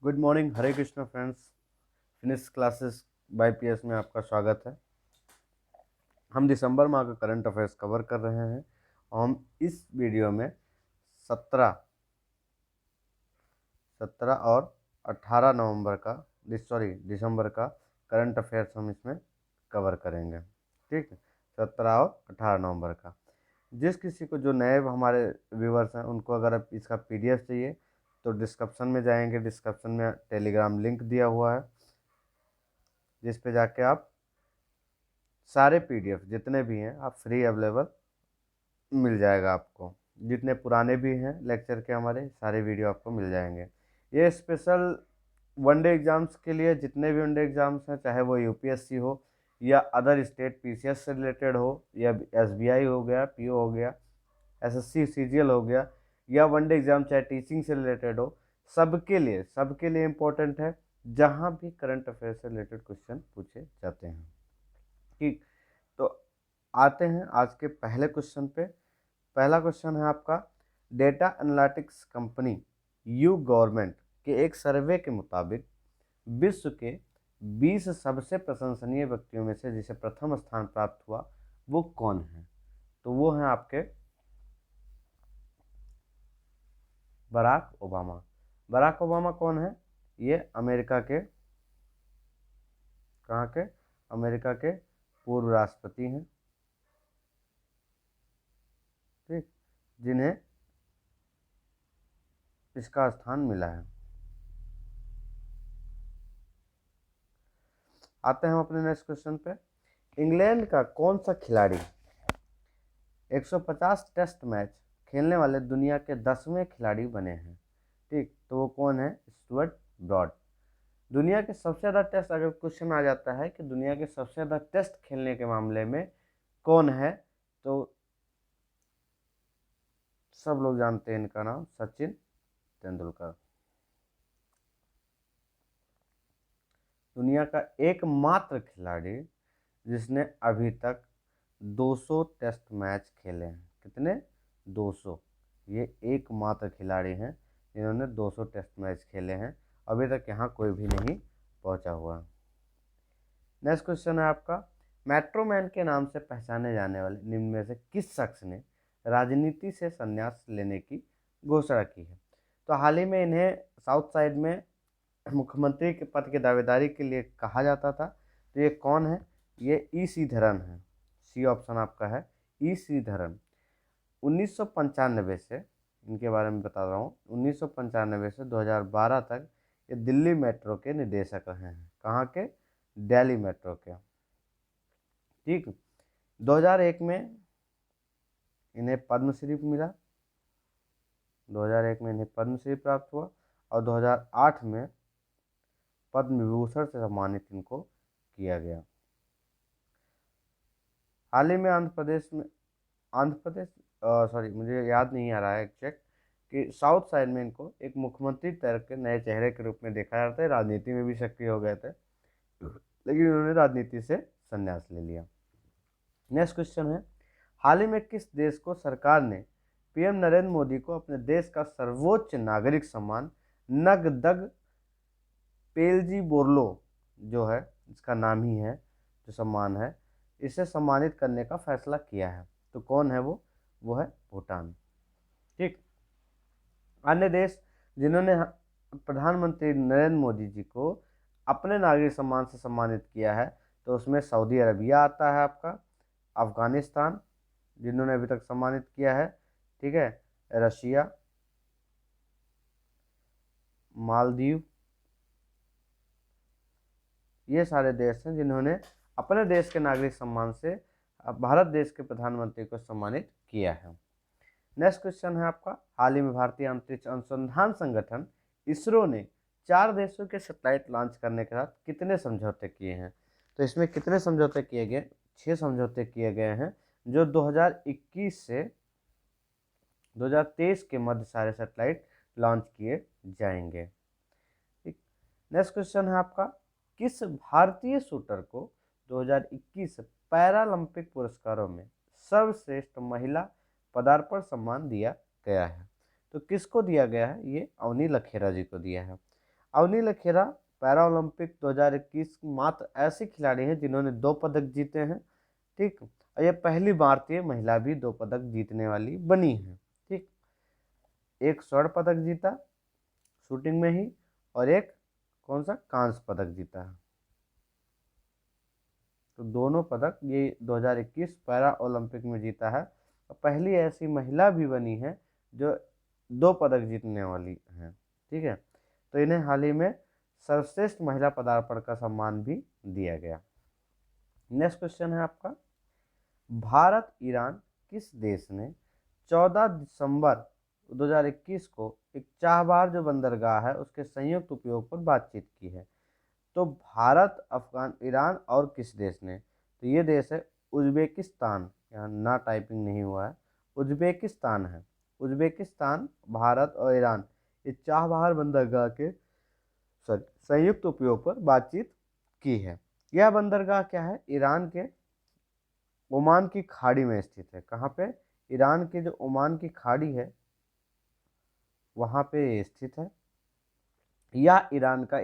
Good morning, हरे Krishna friends. Finish classes bye PS में आपका स्वागत है। हम दिसंबर माह का करंट अफेयर्स कवर कर रहे हैं और हम इस वीडियो में 17 और 18 नवंबर का दिसंबर का करंट अफेयर्स हम इसमें कवर करेंगे। ठीक है, 17 और 18 नवंबर का। जिस किसी को जो नए हमारे व्यूवर्स हैं उनको अगर आप इसका पीडीएफ चाहिए तो डिस्क्रिप्शन में जाएंगे। डिस्क्रिप्शन में टेलीग्राम लिंक दिया हुआ है जिस पे जाके आप सारे पीडीएफ जितने भी हैं आप फ्री अवेलेबल मिल जाएगा आपको। जितने पुराने भी हैं लेक्चर के हमारे सारे वीडियो आपको मिल जाएंगे। ये स्पेशल वनडे एग्ज़ाम्स के लिए, जितने भी वनडे एग्ज़ाम्स हैं, चाहे वो यूपीएससी हो या अदर स्टेट पीसीएस से रिलेटेड हो या एसबीआई हो गया, पीओ हो गया, एसएससी सीजीएल हो गया, या वनडे एग्ज़ाम चाहे टीचिंग से रिलेटेड हो, सबके लिए इम्पोर्टेंट है जहाँ भी करंट अफेयर से रिलेटेड क्वेश्चन पूछे जाते हैं। ठीक, तो आते हैं आज के पहले क्वेश्चन पे। पहला क्वेश्चन है आपका, data analytics company you government के एक सर्वे के मुताबिक विश्व के 20 सबसे प्रशंसनीय व्यक्तियों में से जिसे प्रथम स्थान प्राप्त हुआ वो कौन है? तो वो हैं आपके बराक ओबामा। बराक ओबामा कौन है? ये अमेरिका के, कहाँ के? अमेरिका के पूर्व राष्ट्रपति हैं। ठीक, जिन्हें इसका स्थान मिला है। आते हैं हम अपने नेक्स्ट क्वेश्चन पे। इंग्लैंड का कौन सा खिलाड़ी 150 टेस्ट मैच खेलने वाले दुनिया के 10वें खिलाड़ी बने हैं? ठीक, तो वो कौन है? Stuart Broad. दुनिया के सबसे ज़्यादा टेस्ट, अगर क्वेश्चन आ जाता है कि दुनिया के सबसे ज़्यादा टेस्ट खेलने के मामले में कौन है, तो सब लोग जानते हैं इनका नाम, सचिन तेंदुलकर। दुनिया का एकमात्र खिलाड़ी जिसने अभी तक 200 टेस्ट मैच खेले हैं। कितने? 200। ये एकमात्र खिलाड़ी हैं जिन्होंने 200 टेस्ट मैच खेले हैं। अभी तक यहाँ कोई भी नहीं पहुँचा हुआ। नेक्स्ट क्वेश्चन है आपका, मेट्रोमैन के नाम से पहचाने जाने वाले निम्न में से किस शख्स ने राजनीति से संन्यास लेने की घोषणा की है? तो हाल ही में इन्हें साउथ साइड में मुख्यमंत्री के पद की दावेदारी के लिए कहा जाता था। तो ये कौन है? ये ई श्रीधरन है। सी ऑप्शन आपका है, ई श्रीधरन। 1995 से, इनके बारे में बता रहा हूँ, 1995 से 2012 तक ये दिल्ली मेट्रो के निदेशक रहे हैं। कहाँ के? दिल्ली मेट्रो के। ठीक, 2001 में इन्हें पद्मश्री मिला, 2001 में इन्हें पद्मश्री प्राप्त हुआ और 2008 में पद्म विभूषण से सम्मानित इनको किया गया। हाल ही में आंध्र प्रदेश सॉरी, मुझे याद नहीं आ रहा है एग्जैक्ट, कि साउथ साइड में इनको एक मुख्यमंत्री तरह के नए चेहरे के रूप में देखा जाता है। राजनीति में भी सक्रिय हो गए थे, लेकिन उन्होंने राजनीति से संन्यास ले लिया। नेक्स्ट क्वेश्चन है, हाल ही में किस देश को सरकार ने पीएम नरेंद्र मोदी को अपने देश का सर्वोच्च नागरिक सम्मान नगदग पेलजी बोर्लो, जो है इसका नाम ही है, जो सम्मान है, इसे सम्मानित करने का फैसला किया है? तो कौन है वो? वो है भूटान। ठीक, अन्य देश जिन्होंने प्रधानमंत्री नरेंद्र मोदी जी को अपने नागरिक सम्मान से सम्मानित किया है, तो उसमें सऊदी अरबिया आता है आपका, अफगानिस्तान जिन्होंने अभी तक सम्मानित किया है, ठीक है, रशिया, मालदीव, ये सारे देश हैं जिन्होंने अपने देश के नागरिक सम्मान से भारत देश के प्रधानमंत्री को सम्मानित किया है। नेक्स्ट क्वेश्चन है आपका, हाल ही में भारतीय अंतरिक्ष अनुसंधान संगठन इसरो ने 4 देशों के सैटेलाइट लॉन्च करने के साथ कितने समझौते किए हैं? तो इसमें कितने समझौते किए गए? 6 समझौते किए गए हैं, जो 2021 से 2023 के मध्य सारे सैटेलाइट लॉन्च किए जाएंगे। ठीक, नेक्स्ट क्वेश्चन है आपका, किस भारतीय शूटर को 2021 पैरालंपिक पुरस्कारों में सर्वश्रेष्ठ महिला पदार्पण सम्मान दिया गया है? तो किसको दिया गया है? ये अवनी लखेरा जी को दिया है। अवनी लखेरा पैरा ओलंपिक 2021 मात्र ऐसे खिलाड़ी हैं जिन्होंने 2 पदक जीते हैं। ठीक, और ये पहली भारतीय महिला भी 2 पदक जीतने वाली बनी है। ठीक, एक स्वर्ण पदक जीता शूटिंग में ही, और एक कौन सा कांस्य पदक जीता है। तो दोनों पदक ये 2021 पैरा ओलंपिक में जीता है, और पहली ऐसी महिला भी बनी है जो 2 पदक जीतने वाली हैं। ठीक है, तो इन्हें हाल ही में सर्वश्रेष्ठ महिला पदार्पण का सम्मान भी दिया गया। नेक्स्ट क्वेश्चन है आपका, भारत ईरान किस देश ने 14 दिसंबर 2021 को एक चाबहार जो बंदरगाह है उसके संयुक्त उपयोग पर बातचीत की है। तो भारत, अफगान, ईरान और किस देश ने, तो ये देश है उज्बेकिस्तान। यहाँ ना टाइपिंग नहीं हुआ है, उज्बेकिस्तान है। उज्बेकिस्तान, भारत और ईरान ये चाबहार बंदरगाह के संयुक्त उपयोग पर बातचीत की है। यह बंदरगाह क्या है, ईरान के ओमान की खाड़ी में स्थित है। कहाँ पे, ईरान की जो ओमान की खाड़ी है वहाँ पे स्थित है। यह ईरान का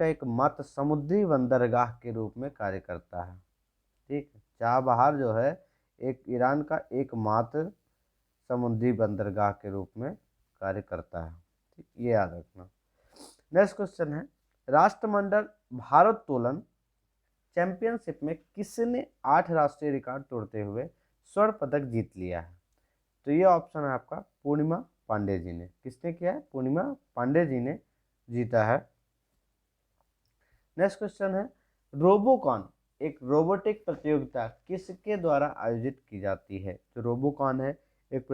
एकमात्र समुद्री बंदरगाह के रूप में कार्य करता है। ठीक, चाबहार जो है एक ईरान का एकमात्र समुद्री बंदरगाह के रूप में कार्य करता है। ठीक, ये याद रखना। नेक्स्ट क्वेश्चन है, राष्ट्रमंडल भारोत्तोलन चैंपियनशिप में किसने 8 राष्ट्रीय रिकॉर्ड तोड़ते हुए स्वर्ण पदक जीत लिया है। तो ये ऑप्शन है आपका पूर्णिमा पांडे जी ने। किसने किया है, पूर्णिमा पांडे जी ने जीता है। नेक्स्ट क्वेश्चन है, रोबोकॉन एक रोबोटिक प्रतियोगिता किसके द्वारा आयोजित की जाती है। तो रोबोकॉन है एक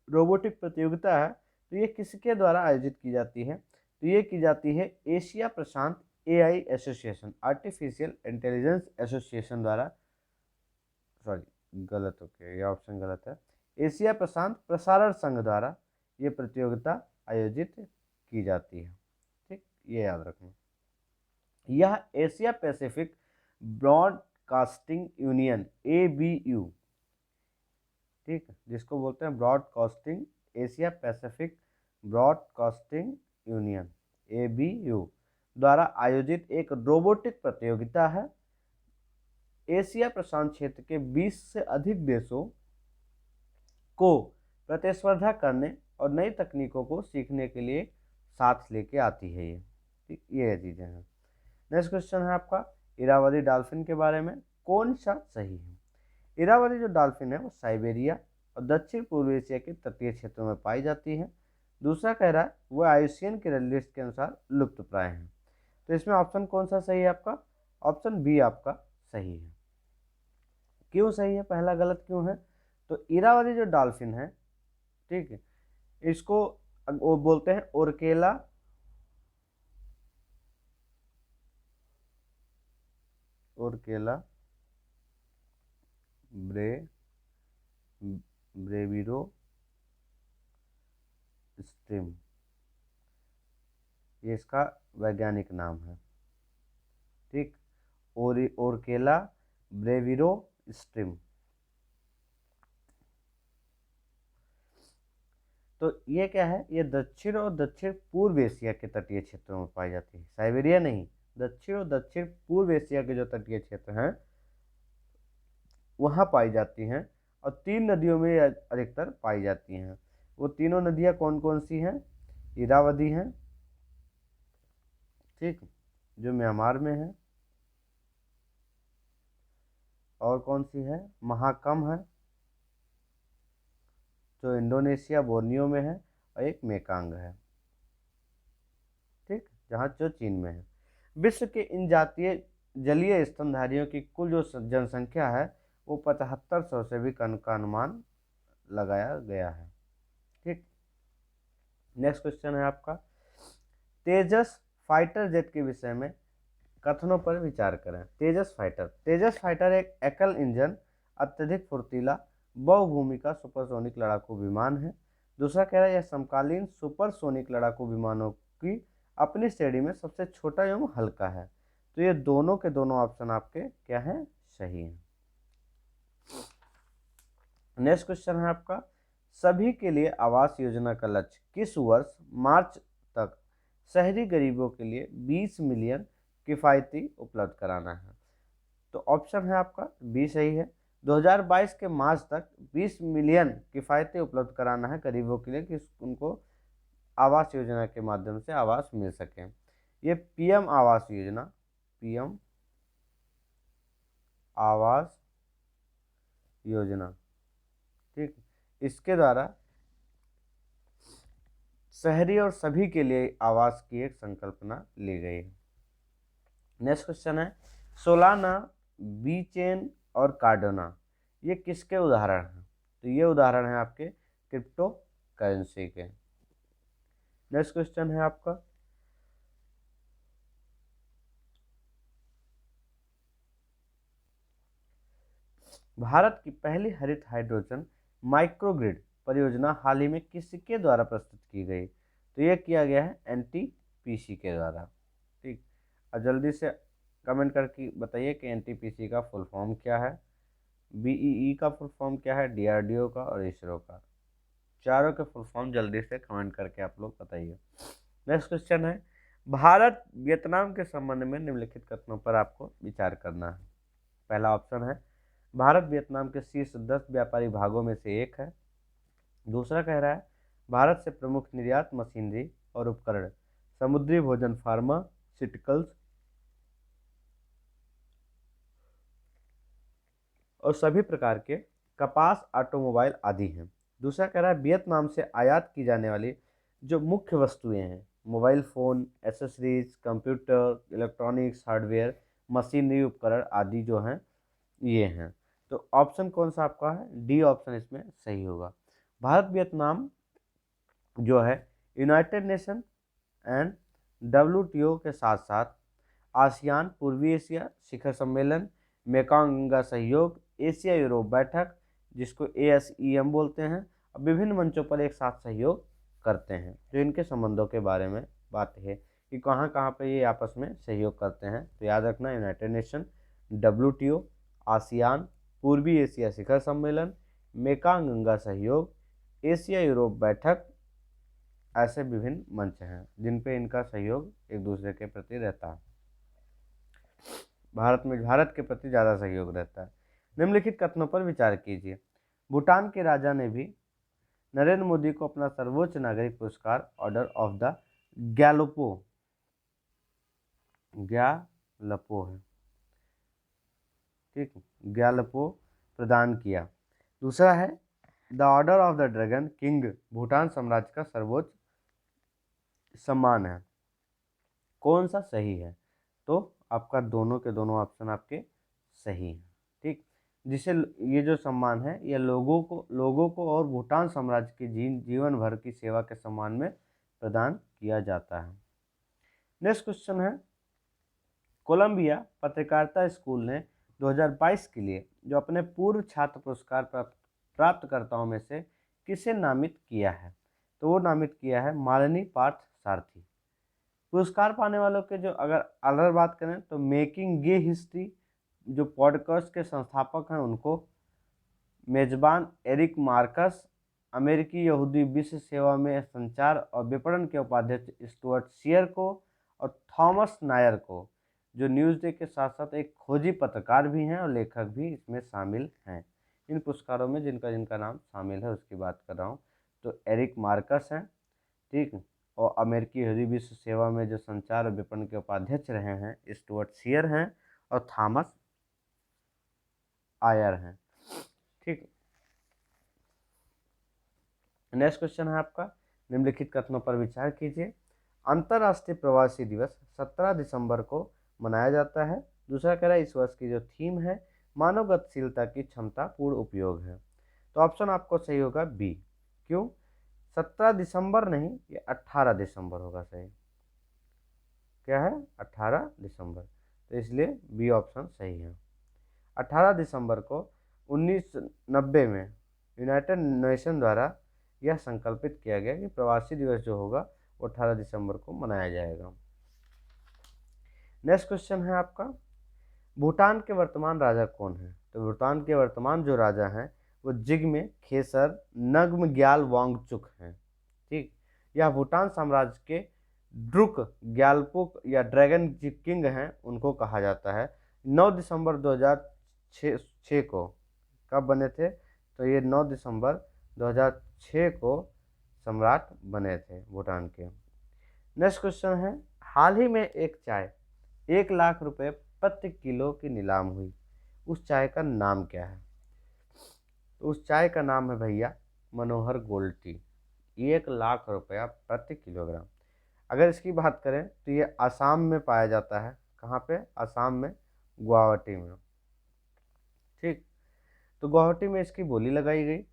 रोबोटिक प्रतियोगिता है। तो ये किसके द्वारा आयोजित की जाती है, तो ये की जाती है एशिया प्रशांत AI association, artificial intelligence association द्वारा। सॉरी, गलत हो गया, ये ऑप्शन गलत है। एशिया प्रशांत प्रसारण संघ द्वारा ये प्रतियोगिता आयोजित की जाती है। ठीक, ये याद रखना। यह Asia Pacific broadcasting union ABU, ठीक, जिसको बोलते हैं broadcasting Asia Pacific broadcasting union ABU द्वारा आयोजित एक रोबोटिक प्रतियोगिता है। एशिया प्रशांत क्षेत्र के 20 से अधिक देशों को प्रतिस्पर्धा करने और नई तकनीकों को सीखने के लिए साथ लेके आती है ये। ठीक, ये चीज़ें हैं। नेक्स्ट क्वेश्चन है आपका, इरावदी डॉल्फिन के बारे में कौन सा सही है। इरावदी जो डॉल्फिन है वो साइबेरिया और दक्षिण पूर्व एशिया के तटीय क्षेत्रों में पाई जाती है। दूसरा कह रहा है वो IUCN के रेड लिस्ट के अनुसार लुप्त प्राय हैं। तो इसमें ऑप्शन कौन सा सही है आपका, ऑप्शन बी आपका सही है। क्यों सही है, पहला गलत क्यों है, तो इरावदी जो डॉल्फिन है, ठीक है, इसको वो बोलते हैं ओरकेला ब्रेविरो स्ट्रीम, ये इसका वैज्ञानिक नाम है। ठीक, ओरकेला ब्रेविरो स्ट्रीम। तो ये क्या है, ये दक्षिण और दक्षिण पूर्व एशिया के तटीय क्षेत्रों में पाई जाती है, साइबेरिया नहीं। दक्षिण और दक्षिण पूर्व एशिया के जो तटीय क्षेत्र हैं वहाँ पाई जाती हैं, और 3 नदियों में अधिकतर पाई जाती हैं। वो तीनों नदियाँ कौन कौन सी हैं, इरावदी हैं, ठीक, जो म्यांमार में है, और कौन सी है, महाकम है जो इंडोनेशिया बोर्नियो में है, और एक मेकांग है, ठीक, जहाँ जो चीन में है। विश्व के इन जातीय जलीय स्तनधारियों की कुल जो जनसंख्या है वो 7500 से भी कम का अनुमान लगाया गया है। ठीक, नेक्स्ट क्वेश्चन है आपका, तेजस फाइटर जेट के विषय में कथनों पर विचार करें। तेजस फाइटर एक एकल इंजन अत्यधिक फुर्तीला बहुभूमिका सुपरसोनिक लड़ाकू विमान है। दूसरा कह रहा है यह समकालीन सुपरसोनिक लड़ाकू विमानों की अपनी श्रेणी में सबसे छोटा एवं हल्का है। तो ये दोनों के दोनों ऑप्शन आपके क्या हैं, सही हैं। नेक्स्ट क्वेश्चन है आपका, सभी के लिए आवास योजना का लक्ष्य किस वर्ष मार्च तक शहरी गरीबों के लिए 20 मिलियन किफ़ायती उपलब्ध कराना है? तो ऑप्शन है आपका बी सही है। 2022 के मार्च तक 20 मिलियन किफ़ायती उपलब्ध कराना है गरीबों के लिए कि उनको आवास योजना के माध्यम से आवास मिल सके। ये पीएम आवास योजना, पीएम आवास योजना, ठीक, इसके द्वारा शहरी और सभी के लिए आवास की एक संकल्पना ली गई है। नेक्स्ट क्वेश्चन है, सोलाना, बीचेन और कार्डोना ये किसके उदाहरण हैं? तो ये उदाहरण है आपके क्रिप्टो करेंसी के। नेक्स्ट क्वेश्चन है आपका, भारत की पहली हरित हाइड्रोजन माइक्रोग्रिड परियोजना हाल ही में किसके द्वारा प्रस्तुत की गई? तो ये किया गया है एनटीपीसी के द्वारा। ठीक, और जल्दी से कमेंट करके बताइए कि एनटीपीसी का फुल फॉर्म क्या है, बीईई का फुल फॉर्म क्या है, डीआरडीओ का और इसरो का। चारों के फुल फॉर्म जल्दी से कमेंट करके आप लोग बताइए। नेक्स्ट क्वेश्चन है, भारत वियतनाम के संबंध में निम्नलिखित कथनों पर आपको विचार करना है। पहला ऑप्शन है, भारत वियतनाम के शीर्ष 10 व्यापारी भागों में से एक है। दूसरा कह रहा है, भारत से प्रमुख निर्यात मशीनरी और उपकरण समुद्री भोजन, फार्मास्यूटिकल्स और सभी प्रकार के कपास, ऑटोमोबाइल आदि हैं। दूसरा कह रहा है, वियतनाम से आयात की जाने वाली जो मुख्य वस्तुएं हैं, mobile phone, accessories, computer, electronics, hardware, machinery, उपकरण आदि जो हैं ये हैं। तो ऑप्शन कौन सा आपका है? डी ऑप्शन इसमें सही होगा। भारत वियतनाम जो है यूनाइटेड नेशन एंड डब्ल्यूटीओ के साथ साथ आसियान, पूर्वी एशिया शिखर सम्मेलन, मेकांग गंगा सहयोग, एशिया यूरोप बैठक जिसको ASEM बोलते हैं, और विभिन्न मंचों पर एक साथ सहयोग करते हैं। जो इनके संबंधों के बारे में बात है कि कहाँ कहाँ पे ये आपस में सहयोग करते हैं, तो याद रखना, यूनाइटेड नेशन, WTO, आसियान, पूर्वी एशिया शिखर सम्मेलन, मेकांग गंगा सहयोग, एशिया यूरोप बैठक, ऐसे विभिन्न मंच हैं जिन पे इनका सहयोग एक दूसरे के प्रति रहता है। भारत के प्रति ज़्यादा सहयोग रहता है। निम्नलिखित कथनों पर विचार कीजिए। भूटान के राजा ने भी नरेंद्र मोदी को अपना सर्वोच्च नागरिक पुरस्कार ऑर्डर ऑफ द गैलोपो है, ठीक, गैलोपो प्रदान किया। दूसरा है, the order of the dragon king Bhutan साम्राज्य का सर्वोच्च सम्मान है। कौन सा सही है? तो आपका दोनों के दोनों ऑप्शन आपके सही हैं। ठीक, जिसे ये जो सम्मान है ये लोगों को और भूटान साम्राज्य के जीवन भर की सेवा के सम्मान में प्रदान किया जाता है। नेक्स्ट क्वेश्चन है, कोलंबिया पत्रकारिता स्कूल ने 2022 के लिए जो अपने पूर्व छात्र पुरस्कार प्राप्तकर्ताओं में से किसे नामित किया है? तो वो नामित किया है मालिनी पार्थ सारथी। पुरस्कार पाने वालों के जो अगर बात करें तो मेकिंग गे हिस्ट्री जो पॉडकास्ट के संस्थापक हैं उनको, मेजबान एरिक मार्कस, अमेरिकी यहूदी विश्व सेवा में संचार और विपणन के उपाध्यक्ष स्टुअर्ट शेयर को, और थॉमस नायर को जो न्यूज़डे के साथ साथ एक खोजी पत्रकार भी हैं और लेखक भी इसमें शामिल हैं। इन पुरस्कारों में जिनका जिनका नाम शामिल है उसकी बात कर रहा हूँ। तो एरिक मार्कस हैं, ठीक, और अमेरिकी यहूदी विश्व सेवा में जो संचार और विपणन के उपाध्यक्ष रहे हैं स्टुअर्ट शेयर हैं, और थॉमस आयर हैं। ठीक, नेक्स्ट क्वेश्चन है आपका, निम्नलिखित कथनों पर विचार कीजिए। अंतर्राष्ट्रीय प्रवासी दिवस 17 दिसंबर को मनाया जाता है। दूसरा कह रहा है, इस वर्ष की जो थीम है मानव गतिशीलता की क्षमता पूर्ण उपयोग है। तो ऑप्शन आपको सही होगा बी। क्यों? 17 दिसंबर नहीं, ये 18 दिसंबर होगा सही। क्या है? 18 दिसंबर, तो इसलिए बी ऑप्शन सही है। 18 दिसंबर को 1990 में यूनाइटेड नेशन द्वारा यह संकल्पित किया गया कि प्रवासी दिवस जो होगा वो 18 दिसंबर को मनाया जाएगा। नेक्स्ट क्वेश्चन है आपका, भूटान के वर्तमान राजा कौन है? तो भूटान के वर्तमान जो राजा हैं वो जिग्मे खेसर नग्म-ग्याल वांगचुक हैं। ठीक, यह भूटान साम्राज्य के ड्रुक ग्यालपुक या ड्रैगन किंग हैं, उनको कहा जाता है। 9 दिसंबर 2006 को कब बने थे? तो ये 9 दिसंबर 2006 को सम्राट बने थे भूटान के। नेक्स्ट क्वेश्चन है, हाल ही में एक चाय 1 लाख रुपए प्रति किलो की नीलाम हुई, उस चाय का नाम क्या है? तो उस चाय का नाम है भैया मनोहर गोल्ड टी। 1 लाख रुपया प्रति किलोग्राम। अगर इसकी बात करें तो ये असम में पाया जाता है। कहाँ पे? असम में, गुवाहाटी में। ठीक, तो गुवाहाटी में इसकी बोली लगाई गई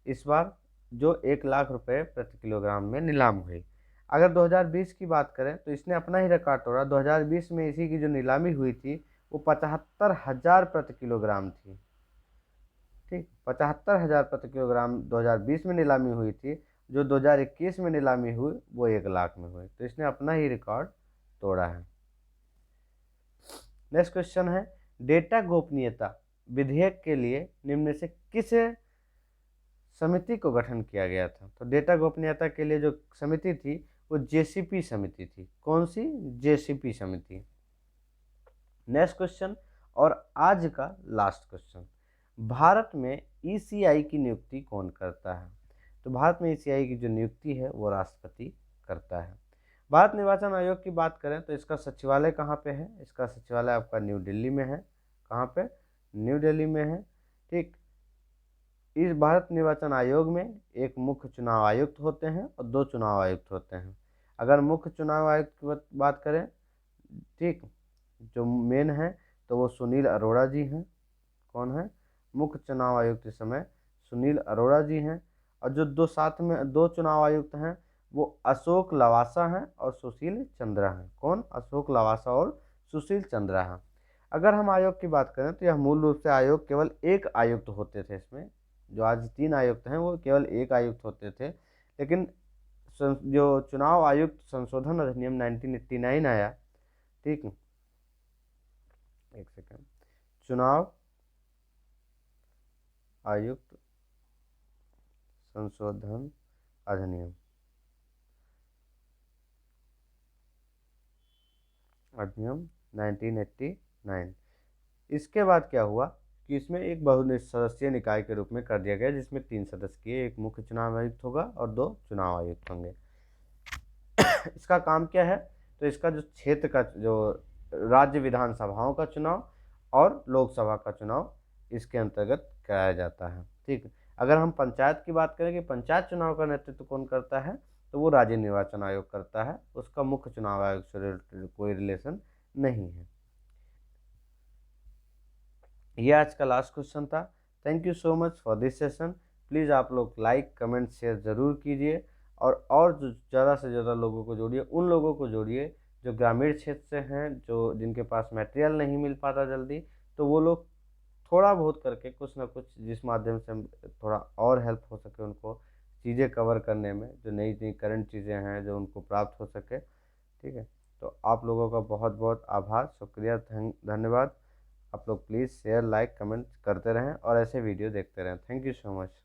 इस बार, जो 1 लाख रुपए प्रति किलोग्राम में नीलाम हुई। अगर 2020 की बात करें तो इसने अपना ही रिकॉर्ड तोड़ा। 2020 में इसी की जो नीलामी हुई थी वो 75,000 प्रति किलोग्राम थी। ठीक, 75,000 प्रति किलोग्राम 2020 में नीलामी हुई थी। जो 2021 में नीलामी हुई वो 1 लाख में हुई, तो इसने अपना ही रिकॉर्ड तोड़ा है। नेक्स्ट क्वेश्चन है, डेटा गोपनीयता विधेयक के लिए निम्न में से किस समिति को गठन किया गया था? तो डेटा गोपनीयता के लिए जो समिति थी वो जेसीपी समिति थी। कौन सी? जेसीपी समिति। नेक्स्ट क्वेश्चन और आज का लास्ट क्वेश्चन, भारत में ईसीआई की नियुक्ति कौन करता है? तो भारत में ईसीआई की जो नियुक्ति है वो राष्ट्रपति करता है। भारत निर्वाचन आयोग की बात करें तो इसका सचिवालय कहाँ पे है? इसका सचिवालय आपका न्यू दिल्ली में है। कहाँ पे? न्यू दिल्ली में है। ठीक, इस भारत निर्वाचन आयोग में एक मुख्य चुनाव आयुक्त होते हैं और 2 चुनाव आयुक्त होते हैं। अगर मुख्य चुनाव आयुक्त की बात करें, ठीक, जो मेन है तो वो सुनील अरोड़ा जी हैं। कौन है? मुख्य चुनाव आयुक्त इस समय सुनील अरोड़ा जी हैं। और जो साथ में 2 चुनाव आयुक्त हैं वो अशोक लवासा हैं और सुशील चंद्रा हैं। कौन? अशोक लवासा और सुशील चंद्रा हैं। अगर हम आयोग की बात करें तो यह मूल रूप से आयोग केवल एक आयुक्त होते थे। इसमें जो आज 3 आयुक्त हैं वो केवल एक आयुक्त होते थे, लेकिन जो चुनाव आयुक्त संशोधन अधिनियम 1989 आया, ठीक, एक सेकंड, चुनाव आयुक्त संशोधन अधिनियम 1989। इसके बाद क्या हुआ कि इसमें एक बहुसदस्यीय निकाय के रूप में कर दिया गया, जिसमें 3 सदस्य की, एक मुख्य चुनाव आयुक्त होगा और 2 चुनाव आयुक्त होंगे। इसका काम क्या है? तो इसका जो क्षेत्र का, जो राज्य विधानसभाओं का चुनाव और लोकसभा का चुनाव इसके अंतर्गत कराया जाता है। ठीक, अगर हम पंचायत की बात करें कि पंचायत चुनाव का नेतृत्व कौन करता है, तो वो राज्य निर्वाचन आयोग करता है। उसका मुख्य चुनाव आयोग से कोई रिलेशन नहीं है। ये आज का लास्ट क्वेश्चन था। Thank you so much for this session. Please आप लोग लाइक, कमेंट, शेयर ज़रूर कीजिए और जो ज़्यादा से ज़्यादा लोगों को जोड़िए। उन लोगों को जोड़िए जो ग्रामीण क्षेत्र से हैं, जो जिनके पास मटेरियल नहीं मिल पाता जल्दी, तो वो लोग थोड़ा बहुत करके कुछ ना कुछ, जिस माध्यम से थोड़ा और हेल्प हो सके उनको चीज़ें कवर करने में, जो नई नई करंट चीज़ें हैं जो उनको प्राप्त हो सके। ठीक है, तो आप लोगों का बहुत बहुत आभार, शुक्रिया, धन्यवाद। आप लोग प्लीज़ शेयर, लाइक, कमेंट करते रहें और ऐसे वीडियो देखते रहें। Thank you so much.